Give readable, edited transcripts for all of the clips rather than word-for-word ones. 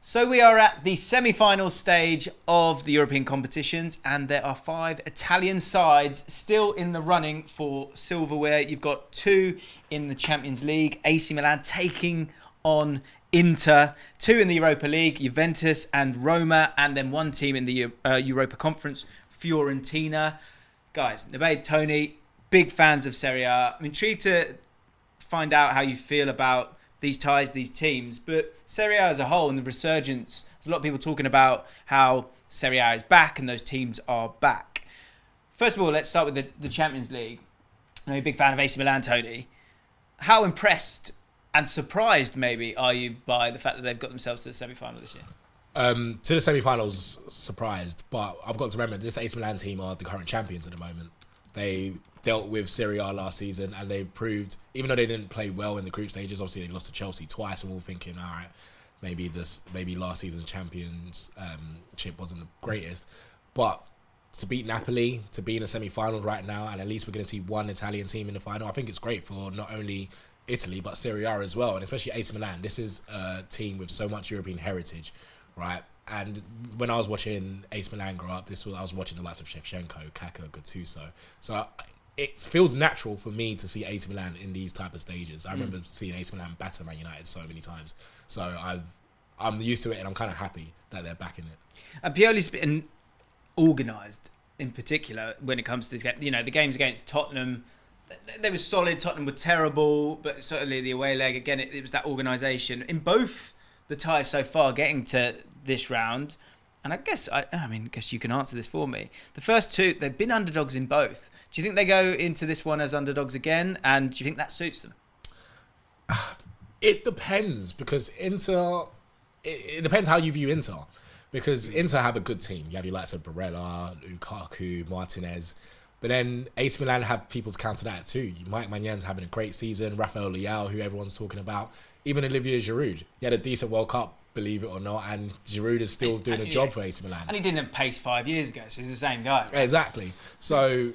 So we are at the semi-final stage of the European competitions, and there are 5 Italian sides still in the running for silverware. You've got 2 in the Champions League, AC Milan taking on Inter, 2 in the Europa League, Juventus and Roma, and then 1 team in the Europa Conference, Fiorentina. Guys, Nubaid, Toni, big fans of Serie A. I'm intrigued to find out how you feel about these ties, these teams, but Serie A as a whole and the resurgence, there's a lot of people talking about how Serie A is back and those teams are back. First of all, let's start with the Champions League. I'm a big fan of AC Milan, Toni. How impressed and surprised, maybe, are you by the fact that they've got themselves to the semi-final this year? To the semi-finals, surprised, but I've got to remember this AC Milan team are the current champions at the moment. They dealt with Serie A last season, and they've proved, even though they didn't play well in the group stages, obviously they lost to Chelsea twice, and we're all thinking, all right, maybe last season's championship wasn't the greatest, but to beat Napoli, to be in the semi-final right now, and at least we're going to see 1 Italian team in the final, I think it's great for not only Italy but Serie A as well, and especially AC Milan. This is a team with so much European heritage, right? And when I was watching AC Milan grow up, I was watching the likes of Shevchenko, Kaká, Gattuso. So it feels natural for me to see AC Milan in these type of stages. I remember seeing AC Milan batter Man United so many times. So I'm used to it, and I'm kind of happy that they're back in it. And Pioli's been organised, in particular, when it comes to this game. You know, the games against Tottenham, they were solid. Tottenham were terrible, but certainly the away leg, again, it was that organisation. In both the ties so far getting to this round, and I guess you can answer this for me. The first 2, they've been underdogs in both. Do you think they go into this one as underdogs again, and do you think that suits them? It depends, because Inter, it depends how you view Inter, because Inter have a good team. You have your likes of Barella, Lukaku, Martinez, but then AC Milan have people to counter that too. Mike Maignan having a great season, Rafael Leao, who everyone's talking about, even Olivier Giroud. He had a decent World Cup, believe it or not, and Giroud is still doing a job for AC Milan. And he didn't have pace 5 years ago, so he's the same guy. Right? Exactly. So,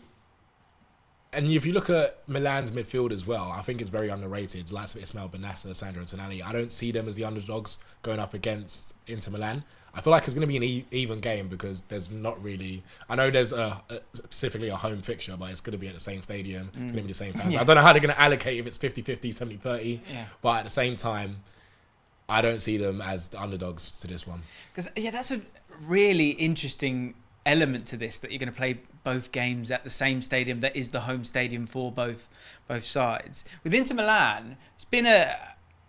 and if you look at Milan's midfield as well, I think it's very underrated. The likes of Ismail Benassa, Sandro Tonali, I don't see them as the underdogs going up against Inter Milan. I feel like it's going to be an even game, because there's not really... I know there's specifically a home fixture, but it's going to be at the same stadium. It's going to be the same fans. Yeah. I don't know how they're going to allocate, if it's 50-50, 70-30. Yeah. But at the same time, I don't see them as the underdogs to this one. Because, that's a really interesting element to this, that you're going to play both games at the same stadium that is the home stadium for both sides. With Inter Milan, it's been a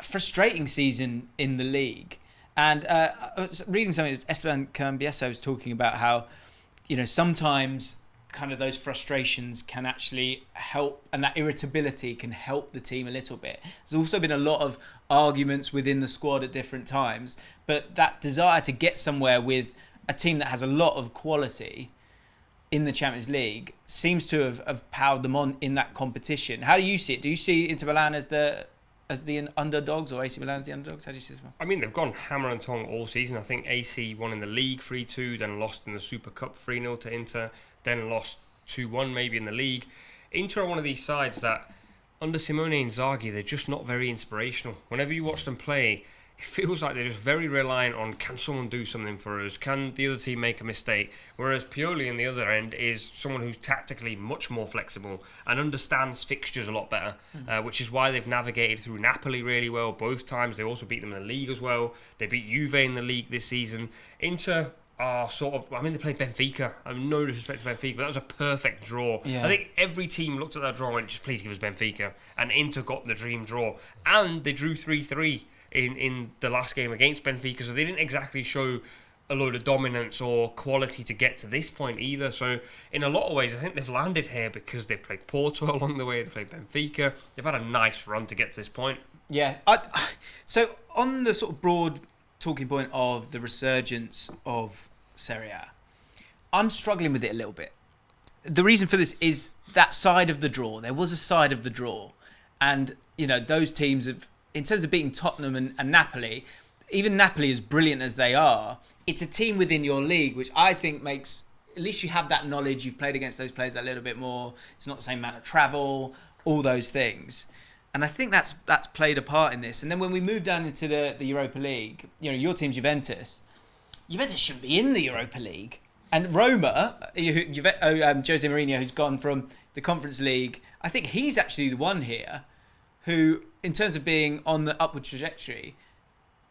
frustrating season in the league. And I was reading something, Esteban Cambiasso was talking about how, sometimes kind of those frustrations can actually help, and that irritability can help the team a little bit. There's also been a lot of arguments within the squad at different times, but that desire to get somewhere with a team that has a lot of quality in the Champions League seems to have powered them on in that competition. How do you see it? Do you see Inter Milan as the underdogs, or AC Milan as the underdogs? How do you see this one? I mean, they've gone hammer and tong all season. I think AC won in the league 3-2, then lost in the Super Cup 3-0 to Inter, then lost 2-1 maybe in the league. Inter are one of these sides that, under Simone Inzaghi, they're just not very inspirational. Whenever you watch them play, it feels like they're just very reliant on, can someone do something for us? Can the other team make a mistake? Whereas Pioli on the other end is someone who's tactically much more flexible and understands fixtures a lot better, which is why they've navigated through Napoli really well both times. They also beat them in the league as well. They beat Juve in the league this season. Inter are they played Benfica. I mean, no disrespect to Benfica, but that was a perfect draw. Yeah. I think every team looked at that draw and went, just please give us Benfica. And Inter got the dream draw. And they drew 3-3. In the last game against Benfica, so they didn't exactly show a load of dominance or quality to get to this point either. So in a lot of ways, I think they've landed here because they've played Porto along the way, they've played Benfica, they've had a nice run to get to this point. Yeah. So on the sort of broad talking point of the resurgence of Serie A, I'm struggling with it a little bit. The reason for this is that side of the draw. There was a side of the draw, and those teams have, in terms of beating Tottenham and Napoli, even Napoli, as brilliant as they are, it's a team within your league, which I think makes, at least you have that knowledge, you've played against those players a little bit more, it's not the same amount of travel, all those things. And I think that's played a part in this. And then when we move down into the Europa League, your team's Juventus. Juventus shouldn't be in the Europa League. And Roma, Jose Mourinho, who's gone from the Conference League, I think he's actually the one here who, in terms of being on the upward trajectory,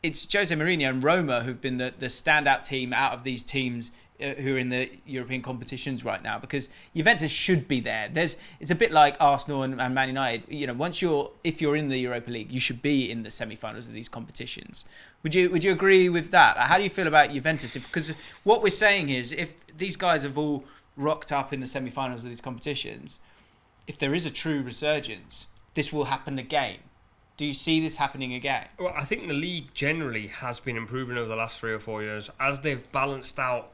it's Jose Mourinho and Roma who've been the standout team out of these teams who are in the European competitions right now, because Juventus should be there. It's a bit like Arsenal and Man United. If you're in the Europa League, you should be in the semi-finals of these competitions. Would you agree with that? How do you feel about Juventus? Because what we're saying here is, if these guys have all rocked up in the semi-finals of these competitions, if there is a true resurgence, this will happen again. Do you see this happening again? Well, I think the league generally has been improving over the last 3 or 4 years as they've balanced out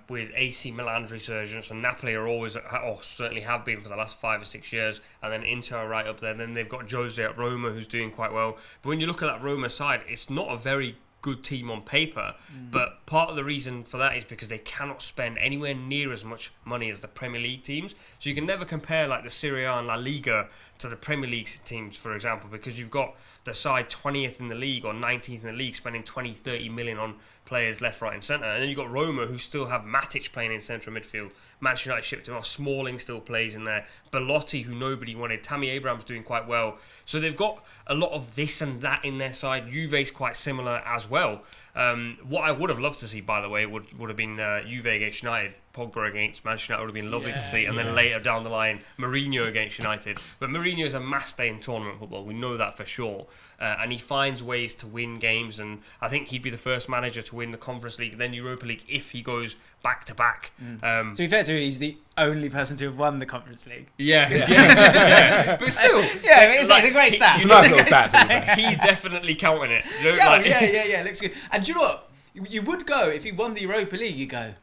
with AC Milan's resurgence, and Napoli are always, or certainly have been for the last 5 or 6 years, and then Inter are right up there. Then they've got Jose at Roma, who's doing quite well. But when you look at that Roma side, it's not a very good team on paper, but part of the reason for that is because they cannot spend anywhere near as much money as the Premier League teams. So you can never compare like the Serie A and La Liga to the Premier League teams, for example, because you've got the side 20th in the league or 19th in the league spending 20-30 million on players left, right and centre, and then you've got Roma, who still have Matic playing in central midfield. Manchester United shipped him off. Smalling still plays in there. Belotti, who nobody wanted. Tammy Abraham's doing quite well. So they've got a lot of this and that in their side. Juve's quite similar as well. What I would have loved to see, by the way, would have been Juve against United. Pogba against Manchester United would have been lovely to see. And then later down the line, Mourinho against United. But Mourinho is a master in tournament football. We know that for sure. And he finds ways to win games. And I think he'd be the first manager to win the Conference League, then Europa League, if he goes back to back. To be fair to him, he's the only person to have won the Conference League. Yeah. But still. It's like a great stat. It's a nice little stat. He's definitely counting it. Yeah, looks good. And do you know what? You would go, if he won the Europa League, you go,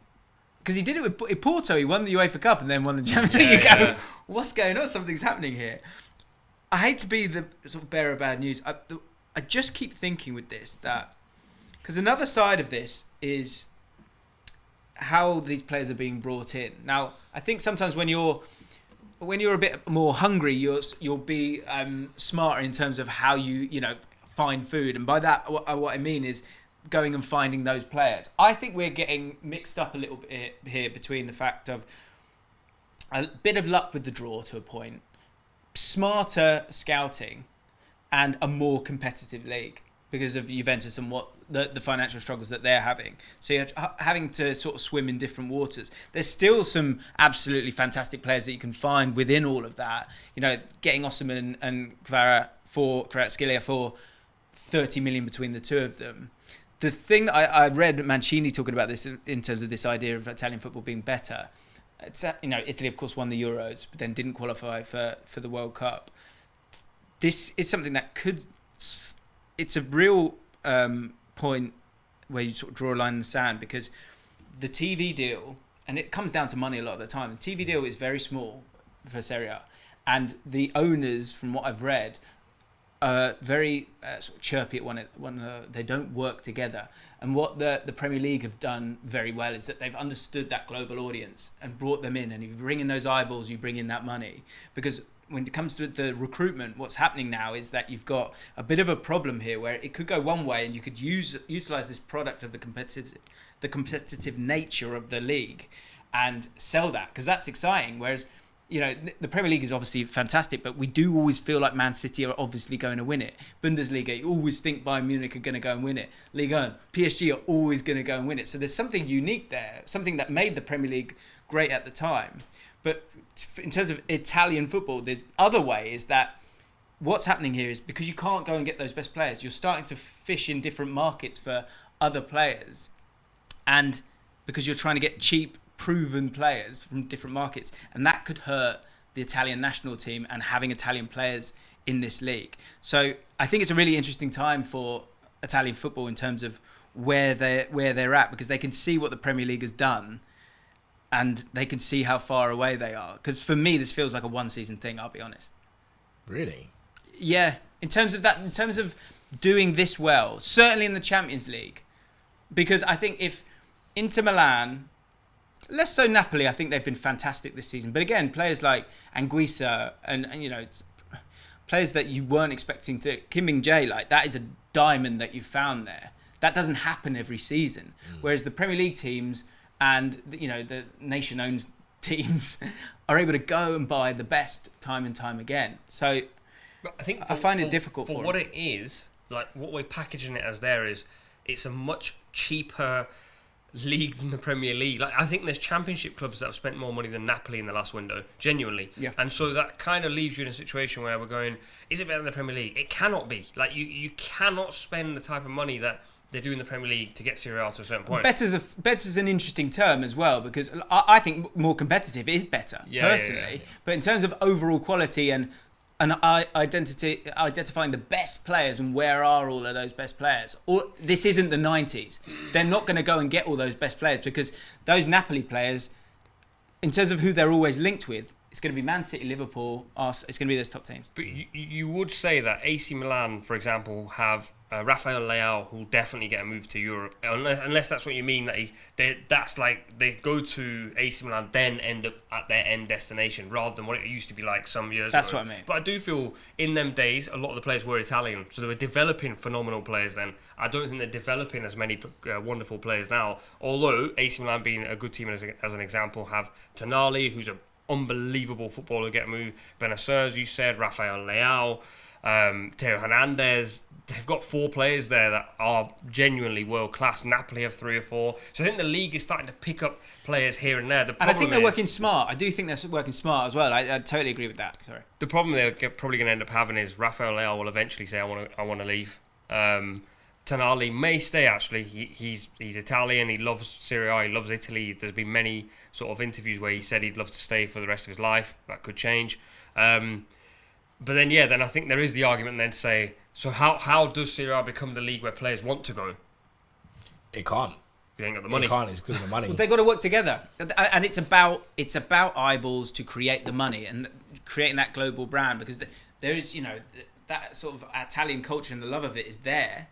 because he did it with Porto. He won the UEFA Cup and then won the Champions League. You go, what's going on? Something's happening here. I hate to be the sort of bearer of bad news. I just keep thinking with this that, because another side of this is how these players are being brought in. Now, I think sometimes when you're a bit more hungry, you'll be smarter in terms of how you find food, and by that what I mean is going and finding those players. I think we're getting mixed up a little bit here between the fact of a bit of luck with the draw to a point, smarter scouting, and a more competitive league because of Juventus and what the financial struggles that they're having. So you're having to sort of swim in different waters. There's still some absolutely fantastic players that you can find within all of that. Getting Osimhen and Kvaratskhelia for 30 million between the two of them. The thing that I read Mancini talking about this in terms of this idea of Italian football being better. It's Italy of course won the Euros, but then didn't qualify for the World Cup. This is something that it's a real point where you sort of draw a line in the sand, because the TV deal, and it comes down to money a lot of the time. The TV deal is very small for Serie A, and the owners, from what I've read, are very sort of chirpy at one. They don't work together. And what the Premier League have done very well is that they've understood that global audience and brought them in. And if you bring in those eyeballs, you bring in that money. Because when it comes to the recruitment, what's happening now is that you've got a bit of a problem here where it could go one way, and you could utilize this product of the competitive nature of the league and sell that, because that's exciting. Whereas the Premier League is obviously fantastic, but we do always feel like Man City are obviously going to win it. Bundesliga, you always think Bayern Munich are going to go and win it. Ligue 1, PSG are always going to go and win it. So there's something unique there, something that made the Premier League great at the time. But in terms of Italian football, the other way is that what's happening here is because you can't go and get those best players, you're starting to fish in different markets for other players. And because you're trying to get cheap, proven players from different markets, and that could hurt the Italian national team and having Italian players in this league. So I think it's a really interesting time for Italian football in terms of where they're at, because they can see what the Premier League has done and they can see how far away they are. Because for me, this feels like a one-season thing, I'll be honest. Really? Yeah, in terms of doing this well, certainly in the Champions League, because I think if Inter Milan, less so Napoli, I think they've been fantastic this season. But again, players like Anguissa and players that you weren't expecting to. Kim Min-jae, like that is a diamond that you found there. That doesn't happen every season. Whereas the Premier League teams and the nation-owned teams are able to go and buy the best time and time again. So but I think I find it difficult for what it is. Like what we're packaging it as there is, it's a much cheaper league than the Premier League. Like I think there's Championship clubs that have spent more money than Napoli in the last window, genuinely. Yeah. And so that kind of leaves you in a situation where we're going, is it better than the Premier League? It cannot be. Like you cannot spend the type of money that they do in the Premier League to get Serie A to a certain point. Better's an interesting term as well, because I think more competitive is better, personally. Yeah. But in terms of overall quality and identifying the best players and where are all of those best players. This isn't the 90s. They're not going to go and get all those best players, because those Napoli players, in terms of who they're always linked with, it's going to be Man City, Liverpool, Arsenal. It's going to be those top teams. But you would say that AC Milan, for example, have Rafael Leao, who'll definitely get a move to Europe, unless that's what you mean. That's like they go to AC Milan, then end up at their end destination, rather than what it used to be like some years ago. That's what I mean. But I do feel in them days, a lot of the players were Italian, so they were developing phenomenal players then. I don't think they're developing as many wonderful players now. Although AC Milan, being a good team as an example, have Tonali, who's an unbelievable footballer, get a move. Benacer, as you said, Rafael Leao, Theo Hernandez. They've got 4 players there that are genuinely world class. Napoli have 3 or 4. So I think the league is starting to pick up players here and there. And I think they're working smart. I do think they're working smart as well. I totally agree with that. Sorry. The problem they're probably going to end up having is Rafael Leao will eventually say, I want to leave. Tonali may stay, actually. He's Italian. He loves Serie A. He loves Italy. There's been many sort of interviews where he said he'd love to stay for the rest of his life. That could change. But then I think there is the argument then to say, so how does Serie A become the league where players want to go? It can't. You ain't got the money. It can't. It's because of the money. Well, they've got to work together, and it's about eyeballs to create the money and creating that global brand, because there is that sort of Italian culture and the love of it is there,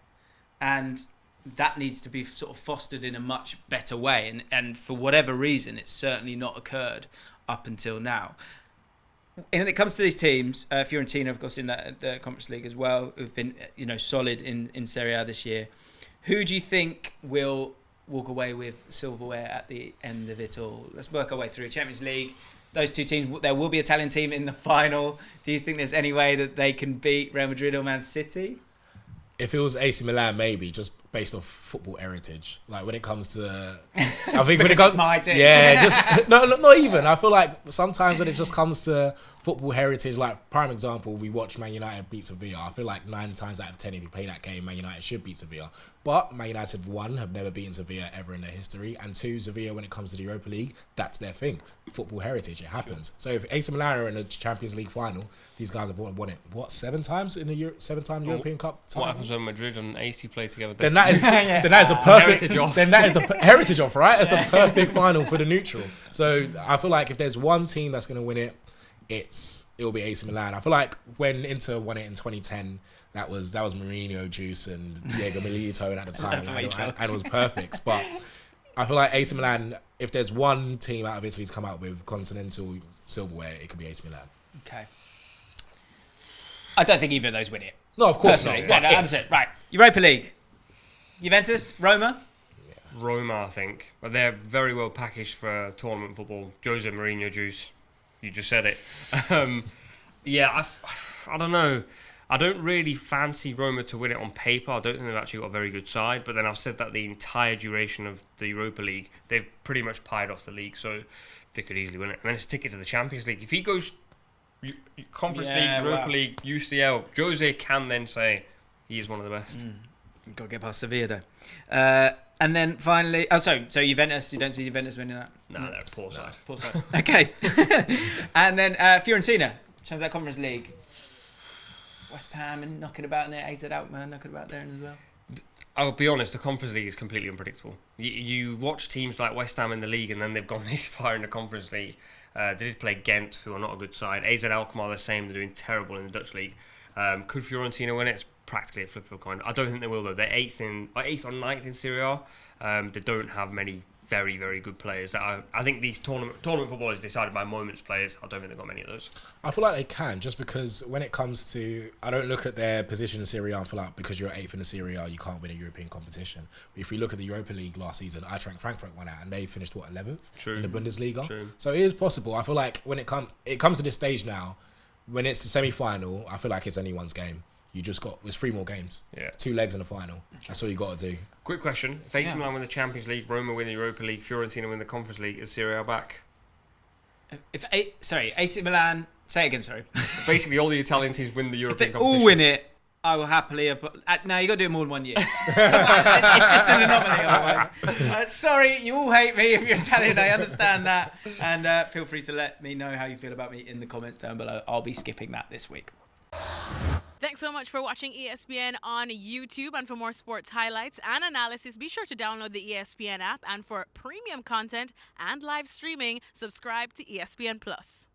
and that needs to be sort of fostered in a much better way. And for whatever reason, it's certainly not occurred up until now. And when it comes to these teams, Fiorentina, of course, in the Conference League as well, who've been solid in Serie A this year. Who do you think will walk away with silverware at the end of it all? Let's work our way through Champions League. Those 2 teams, there will be an Italian team in the final. Do you think there's any way that they can beat Real Madrid or Man City? If it was AC Milan, maybe, just based off football heritage. Like when it comes to, I think when it comes, my team. yeah, just not even. I feel like sometimes when it just comes to football heritage, like prime example, we watch Man United beat Sevilla. I feel like 9 times out of 10, if you play that game, Man United should beat Sevilla. But Man United, 1, have never beaten Sevilla ever in their history, and 2, Sevilla, when it comes to the Europa League, that's their thing. Football heritage, it happens. So if AC Milan are in the Champions League final, these guys have won it, 7 times in the 7-time European Cup? What happens when Madrid and AC play together? Then that is the perfect heritage off, right? That's the perfect final for the neutral. So I feel like if there's one team that's going to win it, it'll be AC Milan. I feel like when Inter won it in 2010, that was Mourinho juice and Diego Milito at the time, and it was perfect. But I feel like AC Milan, if there's one team out of Italy to come out with continental silverware, it could be AC Milan. Okay. I don't think either of those win it. No, of course not. That's it. Right. Europa League. Juventus, Roma. Roma, I think. But they're very well packaged for tournament football. Jose Mourinho juice. You just said it. I don't know. I don't really fancy Roma to win it on paper. I don't think they've actually got a very good side. But then I've said that the entire duration of the Europa League, they've pretty much pied off the league. So they could easily win it. And then it's a ticket to the Champions League. If he goes Conference League, Europa League, UCL, Jose can then say he is one of the best. You've got to get past Sevilla, though. And then finally, so Juventus, you don't see Juventus winning that? No, they're a poor side. Poor side. Okay. And then Fiorentina, Champions League Conference League. West Ham and knocking about in there, AZ Alkmaar knocking about there as well. I'll be honest, the Conference League is completely unpredictable. You watch teams like West Ham in the league and then they've gone this far in the Conference League. They did play Ghent, who are not a good side. AZ Alkmaar the same, they're doing terrible in the Dutch league. Could Fiorentina win it? It's practically a flip of a coin. I don't think they will though. They're 8th or 9th in Serie A. They don't have many very, very good players. That I think these tournament football is decided by moments players. I don't think they've got many of those. I feel like they can, just because when it comes to, I don't look at their position in Serie A and feel like because you're 8th in the Serie A, you can't win a European competition. But if we look at the Europa League last season, Eintracht Frankfurt won out and they finished, 11th in the Bundesliga? True. So it is possible. I feel like when it comes to this stage now, when it's the semi-final, I feel like it's anyone's game. There's 3 more games. Yeah. 2 legs in the final. Okay. That's all you got to do. Quick question. If AC Milan win the Champions League, Roma win the Europa League, Fiorentina win the Conference League, is Serie A back? AC Milan, say it again, sorry. Basically, all the Italian teams win the European If they competition. all win it, I will happily... no, you got to do it more than 1 year. It's just an anomaly otherwise. Sorry, you all hate me if you're Italian. I understand that. And feel free to let me know how you feel about me in the comments down below. I'll be skipping that this week. Thanks so much for watching ESPN on YouTube. And for more sports highlights and analysis, be sure to download the ESPN app. And for premium content and live streaming, subscribe to ESPN Plus.